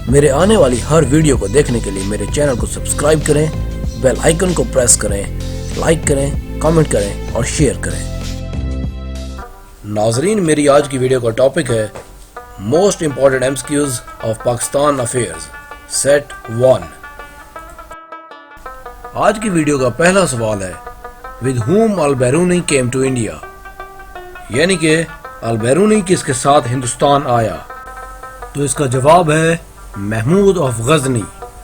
میرے آنے والی ہر ویڈیو کو دیکھنے کے لیے میرے چینل کو سبسکرائب کریں، بیل آئیکن کو پریس کریں، لائک کریں، کامنٹ کریں اور شیئر کریں۔ ناظرین، میری آج کی ویڈیو کا ٹاپک ہے most important MCQs of Pakistan affairs set 1۔ آج کی ویڈیو کا پہلا سوال ہے with whom Albiruni came to India، یعنی کہ البیرونی کس کے ساتھ ہندوستان آیا؟ تو اس کا جواب ہے محمود آف غزنی،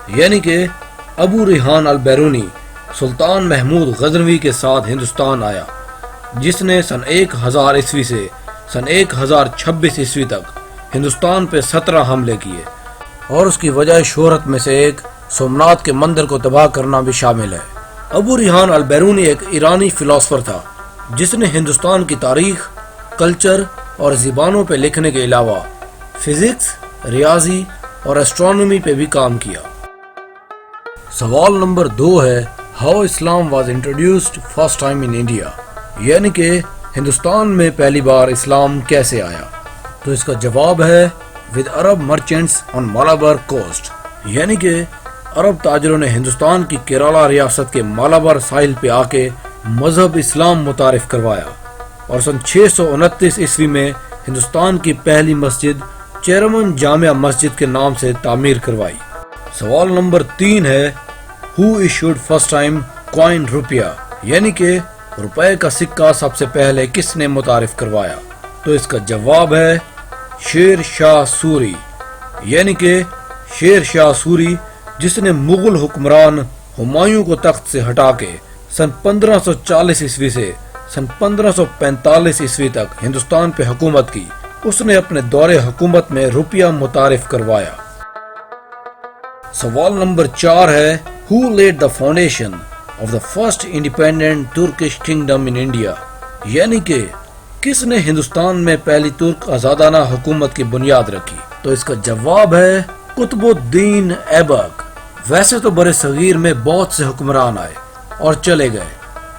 یعنی کہ ابو ریحان البیرونی سلطان محمود غزنوی کے ساتھ ہندوستان آیا، جس نے سن 1000 عیسوی سے سن 1026 عیسوی تک ہندوستان پہ 17 حملے کیے، اور اس کی وجہ شہرت میں سے ایک سومناتھ کے مندر کو تباہ کرنا بھی شامل ہے۔ ابو ریحان البیرونی ایک ایرانی فلاسفر تھا جس نے ہندوستان کی تاریخ، کلچر اور زبانوں پہ لکھنے کے علاوہ فزکس، ریاضی اور ایسٹرونومی پہ بھی کام کیا۔ سوال نمبر 2 ہے how Islam was introduced first time in India, یعنی کہ ہندوستان میں پہلی بار اسلام کیسے آیا؟ تو اس کا جواب ہے with Arab merchants on Malabar coast, یعنی کہ عرب تاجروں نے ہندوستان کی کیرالہ ریاست کے مالابر ساحل پہ آ کے مذہب اسلام متعارف کروایا، اور سن 629 عیسوی میں ہندوستان کی پہلی مسجد چیرمن جامع مسجد کے نام سے تعمیر کروائی۔ سوال نمبر 3 ہے ہو ایشوڈ فرسٹ ٹائم کوائن روپیہ، یعنی کہ روپے کا سکہ سب سے پہلے کس نے متعارف کروایا؟ تو اس کا جواب ہے شیر شاہ سوری، یعنی کہ شیر شاہ سوری جس نے مغل حکمران ہمایوں کو تخت سے ہٹا کے سن 1540 عیسوی سے سن 1545 عیسوی تک ہندوستان پہ حکومت کی، اس نے اپنے دور حکومت میں روپیہ متعارف کروایا۔ سوال نمبر 4 ہے Who laid the foundation of the first independent Turkish kingdom in India، یعنی کہ کس نے ہندوستان میں پہلی ترک آزادانہ حکومت کی بنیاد رکھی؟ تو اس کا جواب ہے قطب الدین ایبک۔ ویسے تو برِ صغیر میں بہت سے حکمران آئے اور چلے گئے،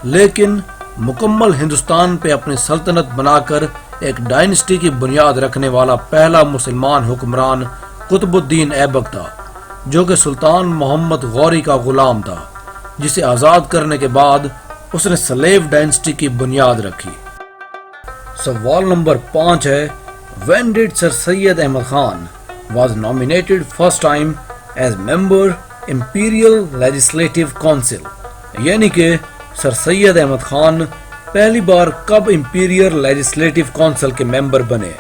لیکن مکمل ہندوستان پہ اپنی سلطنت بنا کر ایک ڈائنسٹی کی بنیاد رکھنے والا پہلا مسلمان حکمران قطب الدین ایبک تھا، جو کہ سلطان محمد غوری کا غلام تھا، جسے آزاد کرنے کے بعد اس نے سلیو ڈائنسٹی کی بنیاد رکھی۔ سوال نمبر 5 ہے When did sir Syed Ahmad Khan was nominated first time as member Imperial Legislative Council، یعنی کہ سر سید احمد خان پہلی بار کب امپیریل لیجسلیٹو کونسل کے ممبر بنے؟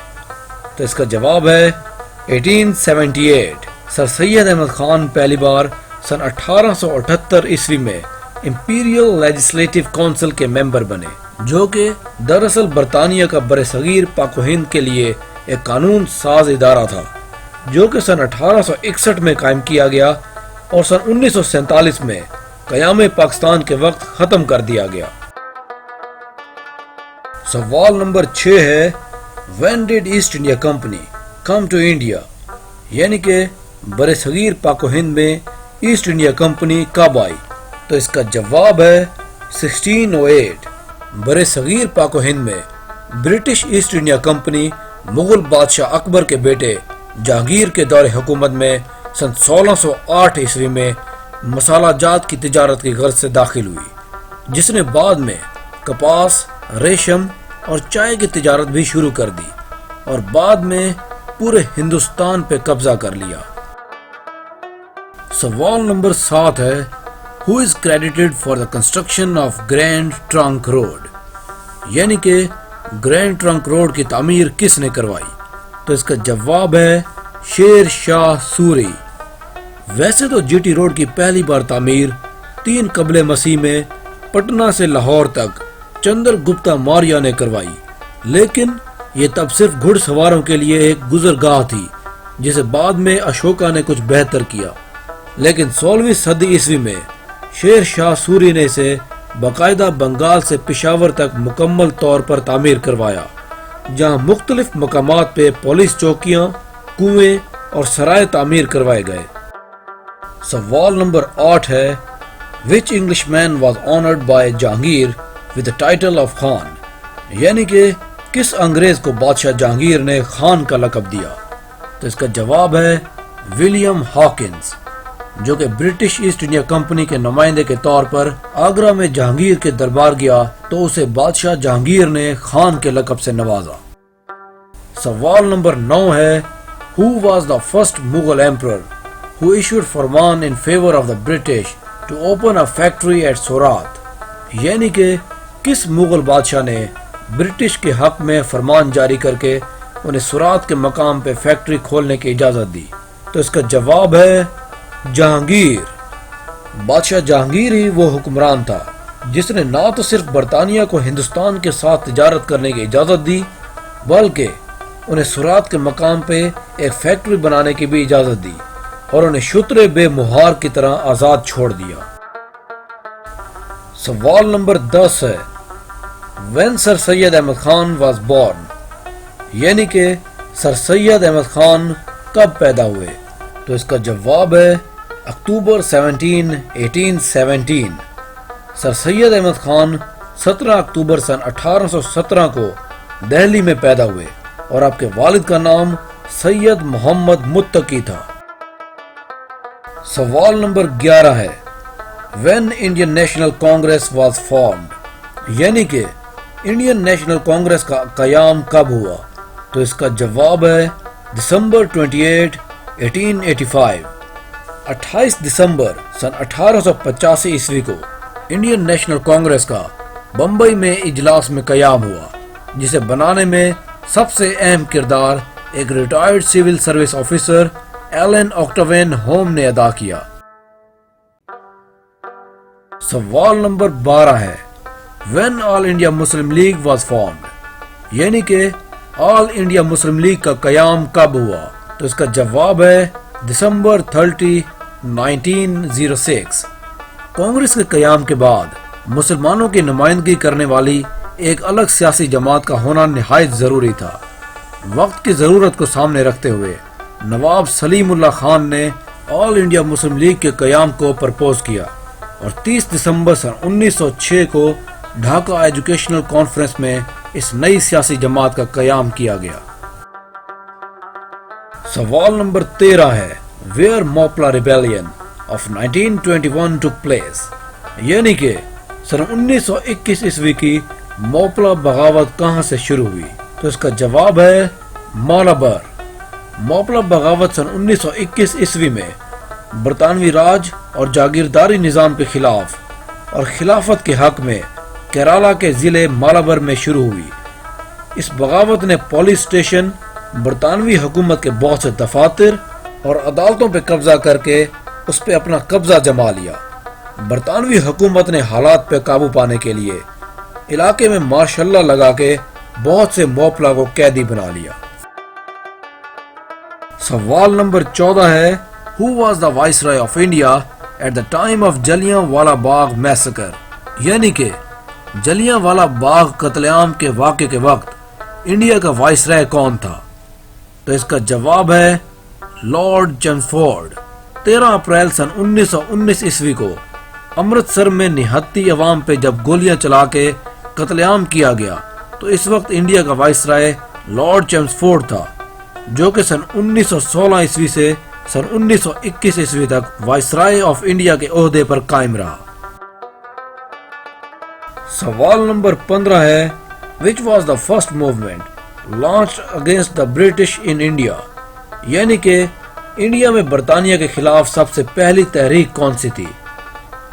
تو اس کا جواب ہے 1878۔ سر سید احمد خان پہلی بار سن 1878 عیسوی میں امپیریل لیجسلیٹو کونسل کے ممبر بنے، جو کہ دراصل برطانیہ کا برصغیر پاک و ہند کے لیے ایک قانون ساز ادارہ تھا، جو کہ سن 1861 میں قائم کیا گیا اور سن 1947 میں قیام پاکستان کے وقت ختم کر دیا گیا۔ سوال نمبر 6 ہے When did East India Company come to India، یعنی کہ برِ صغیر پاک و ہند میں ایسٹ انڈیا کمپنی کب آئی؟ تو اس کا جواب ہے 1608۔ برِ صغیر پاک و ہند میں British East India company Mughal بادشاہ اکبر کے بیٹے جہانگیر کے دور حکومت میں سن 1608 عیسوی میں مسالہ جات کی تجارت کی غرض سے داخل ہوئی، جس نے بعد میں کپاس، ریشم اور چائے کی تجارت بھی شروع کر دی، اور بعد میں پورے ہندوستان پہ قبضہ کر لیا۔ سوال نمبر 7 ہے Who is credited for the construction of Grand Trunk Road، یعنی کہ گرینڈ ٹرنک روڈ کی تعمیر کس نے کروائی؟ تو اس کا جواب ہے شیر شاہ سوری۔ ویسے تو جی ٹی روڈ کی پہلی بار تعمیر 3 قبل مسیح میں پٹنہ سے لاہور تک چندر گپتا موریہ نے کروائی، لیکن یہ تب صرف گھڑ سواروں کے لیے ایک گزرگاہ تھی، جسے بعد میں اشوکا نے کچھ بہتر کیا، لیکن 16ویں صدی عیسوی میں شیر شاہ سوری نے اسے باقاعدہ بنگال سے پشاور تک مکمل طور پر تعمیر کروایا، جہاں مختلف مقامات پہ پولیس چوکیاں، کنویں اور سرائے تعمیر کروائے گئے۔ سوال نمبر 8 ہے Which Englishman was honored by Jahangir with the title of Khan, یعنی کہ کس انگریز کو بادشاہ جہانگیر نے خان کا لقب دیا؟ تو اس کا جواب ہے ولیم ہاکنز، جو کہ برٹش ایسٹ انڈیا کمپنی کے نمائندے کے طور پر آگرہ میں جہانگیر کے دربار گیا تو اسے بادشاہ جہانگیر نے خان کے لقب سے نوازا۔ سوال نمبر 9 ہے Who was the first Mughal emperor who issued فرمان in favor of the British to open a factory at Surat؟ یعنی کہ کس مغل بادشاہ نے برٹش کے حق میں فرمان جاری کر کے انہیں سورات کے مقام پہ فیکٹری کھولنے کی اجازت دی؟ تو اس کا جواب ہے جہانگیر۔ بادشاہ جہانگیر ہی وہ حکمران تھا جس نے نہ تو صرف برطانیہ کو ہندوستان کے ساتھ تجارت کرنے کی اجازت دی بلکہ انہیں سورات کے مقام پہ ایک فیکٹری بنانے کی بھی اجازت دی اور انہیں شترے بے مہار کی طرح آزاد چھوڑ دیا۔ سوال نمبر 10 ہے When sir Syed Ahmad Khan was born؟ یعنی کہ سر سید احمد خان کب پیدا ہوئے؟ تو اس کا جواب ہے اکتوبر 17، 1817۔ سر سید احمد خان 17 اکتوبر سن 1817 کو دہلی میں پیدا ہوئے اور آپ کے والد کا نام سید محمد متقی تھا۔ سوال نمبر 11 ہے When Indian national Congress was formed؟ یعنی کہ انڈین نیشنل کانگریس کا قیام کب ہوا؟ تو اس کا جواب ہے دسمبر 28، 1885۔ 28 دسمبر سن 1885 عیسوی کو انڈین نیشنل کانگریس کا بمبئی میں اجلاس میں قیام ہوا، جسے بنانے میں سب سے اہم کردار ایک retired civil service officer Allan Octavian Hume نے ادا کیا۔ سوال نمبر 12 ہے When All India Muslim League was formed؟ یعنی کہ آل انڈیا مسلم لیگ کا قیام کب ہوا؟ تو اس کا جواب ہے دسمبر 30، 1906۔ کانگریس کے قیام کے بعد مسلمانوں کی نمائندگی کرنے والی ایک الگ سیاسی جماعت کا ہونا نہایت ضروری تھا۔ وقت کی ضرورت کو سامنے رکھتے ہوئے نواب سلیم اللہ خان نے آل انڈیا مسلم لیگ کے قیام کو پرپوز کیا اور 30 دسمبر سن 1906 کو ڈھاکہ ایجوکیشنل کانفرنس میں اس نئی سیاسی جماعت کا قیام کیا گیا۔ سوال نمبر 13 ہے Where موپلا rebellion of 1921 took place؟ یعنی کہ سن 1921 عیسوی کی موپلا بغاوت کہاں سے شروع ہوئی؟ تو اس کا جواب ہے مالابر۔ موپلا بغاوت سن 1921 عیسوی میں برطانوی راج اور جاگیرداری نظام کے خلاف اور خلافت کے حق میں کیرالا کے ضلع مالابر میں شروع ہوئی۔ اس بغاوت نے پولیس اسٹیشن، برطانوی حکومت کے بہت سے دفاتر اور عدالتوں پہ قبضہ کر کے اس پہ اپنا قبضہ جما لیا۔ برطانوی حکومت نے حالات پہ قابو پانے کے لیے علاقے میں مارشل لا لگا کے بہت سے موپلا کو قیدی بنا لیا۔ سوال نمبر 14 ہے Who was the Viceroy of India at the time of جلیاں والا باغ میسیکر؟ یعنی کہ جلیاں والا باغ قتل عام کے واقعے کے وقت انڈیا کا وائسرائے کون تھا؟ تو اس کا جواب ہے لارڈ چیمسفورڈ۔ 13 اپریل سن 1919 عیسوی کو امرتسر میں نہتی عوام پہ جب گولیاں چلا کے قتل عام کیا گیا تو اس وقت انڈیا کا وائسرائے لارڈ چیمسفورڈ تھا، جو کہ سن 1916 عیسوی سے سن 1921 عیسوی تک وائسرائے آف انڈیا کے عہدے پر قائم رہا۔ سوال نمبر 15 ہے Which was the first movement launched against the British in India؟ یعنی کہ انڈیا میں برطانیہ کے خلاف سب سے پہلی تحریک کون سی تھی؟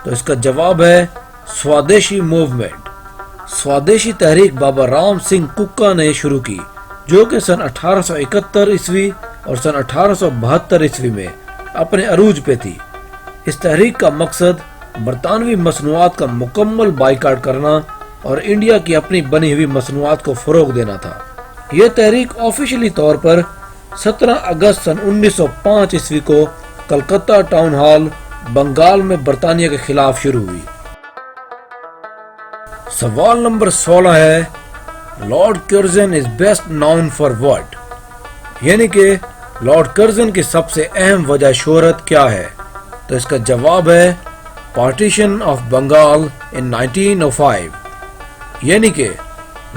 تو اس کا جواب ہے سوادیشی موومنٹ۔ سوادیشی تحریک بابا رام سنگھ ککا نے شروع کی، جو کہ سن 1871 عیسوی اور سن 1872 عیسوی میں اپنے عروج پہ تھی۔ اس تحریک کا مقصد برطانوی مصنوعات کا مکمل بائیکاٹ کرنا اور انڈیا کی اپنی بنی ہوئی مصنوعات کو فروغ دینا تھا۔ یہ تحریک آفیشلی طور پر 17 اگست سن 1905 عیسوی کو کلکتہ ٹاؤن ہال، بنگال میں برطانیہ کے خلاف شروع ہوئی۔ سوال نمبر 16 ہے Lord Curzon is best known for what? یعنی کہ لارڈ کرزن کی سب سے اہم وجہ شہرت کیا ہے؟ تو اس کا جواب ہے پارٹیشن آف بنگال ان 1905۔ یعنی کہ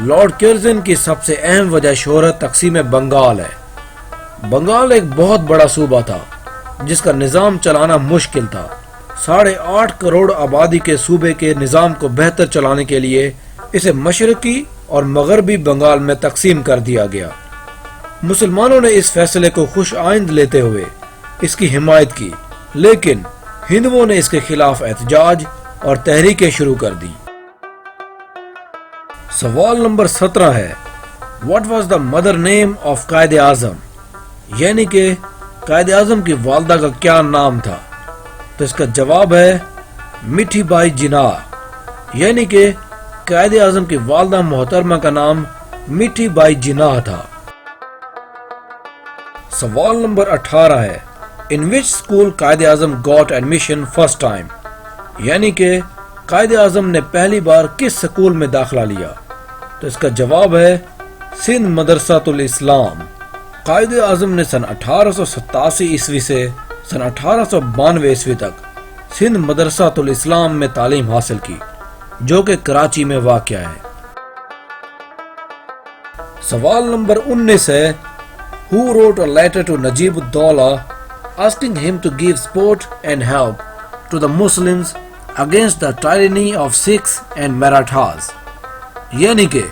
لارڈ کرزن کی سب سے اہم وجہ شہرت تقسیم بنگال ہے۔ بنگال ایک بہت بڑا صوبہ تھا جس کا نظام چلانا مشکل تھا۔ 8.5 کروڑ آبادی کے صوبے کے نظام کو بہتر چلانے کے لیے اسے مشرقی اور مغربی بنگال میں تقسیم کر دیا گیا۔ مسلمانوں نے اس فیصلے کو خوش آئند لیتے ہوئے اس کی حمایت کی، لیکن ہندوؤں نے اس کے خلاف احتجاج اور تحریکیں شروع کر دی۔ سوال نمبر 17 ہے، what was the mother name of Quaid Azam? یعنی کہ قائد اعظم کی والدہ کا کیا نام تھا؟ تو اس کا جواب ہے میٹھی بائی جناح، یعنی کہ قائد اعظم کی والدہ محترمہ کا نام میٹھی بائی جناح تھا۔ سوال نمبر 18 ہے، ان وچ school Quaid Azam got admission first time? یعنی کہ قائد اعظم نے پہلی بار کس سکول میں داخلہ لیا؟ تو اس کا جواب ہے سندھ مدرسۃ الاسلام۔ قائد اعظم نے سن 1887 عیسوی سے سن 1892 عیسوی تک سندھ مدرسۃ الاسلام میں تعلیم حاصل کی، جو کہ کراچی میں واقع ہے۔ سوال نمبر 19 ہے، who wrote a letter to Najib ud-Dawla asking him to give support and help to the Muslims against the tyranny of Sikhs and Marathas؟ یعنی کہ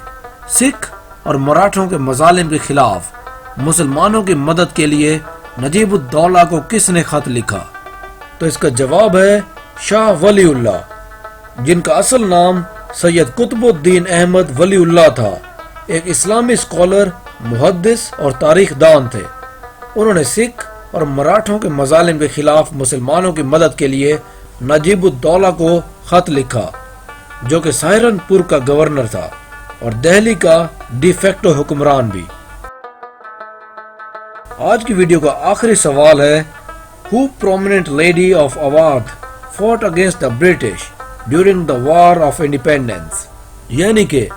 سکھ اور مراٹھوں کے مظالم کے خلاف مسلمانوں کی مدد کے لیے نجیب الدولہ کو کس نے خط لکھا؟ تو اس کا جواب ہے شاہ ولی اللہ، جن کا اصل نام سید قطب الدین احمد ولی اللہ تھا، ایک اسلامی اسکالر، محدث اور تاریخ دان تھے۔ انہوں نے سکھ اور مراٹھوں کے مظالم کے خلاف مسلمانوں کی مدد کے لیے نجیب الدولہ کو خط لکھا، جو کہ سہارنپور کا گورنر تھا اور دہلی کا ڈی فیکٹو حکمران بھی۔ آج کی ویڈیو کا آخری سوال ہے، who prominent lady of Awadh fought against the British during the War of Independence؟ یعنی کہ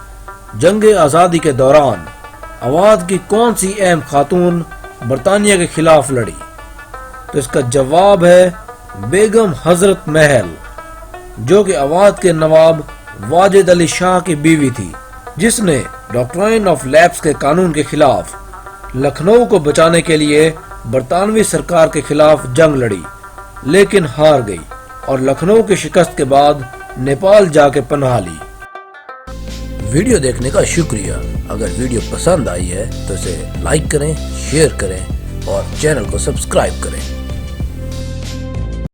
جنگ آزادی کے دوران اودھ کی کون سی اہم خاتون برطانیہ کے خلاف لڑی؟ تو اس کا جواب ہے بیگم حضرت محل، جو کہ اودھ کے نواب واجد علی شاہ کی بیوی تھی، جس نے ڈاکٹرائن آف لیپس کے قانون کے خلاف لکھنؤ کو بچانے کے لیے برطانوی سرکار کے خلاف جنگ لڑی، لیکن ہار گئی اور لکھنؤ کی شکست کے بعد نیپال جا کے پناہ لی۔ ویڈیو دیکھنے کا شکریہ۔ اگر ویڈیو پسند آئی ہے تو اسے لائک کریں، شیئر کریں اور چینل کو سبسکرائب کریں۔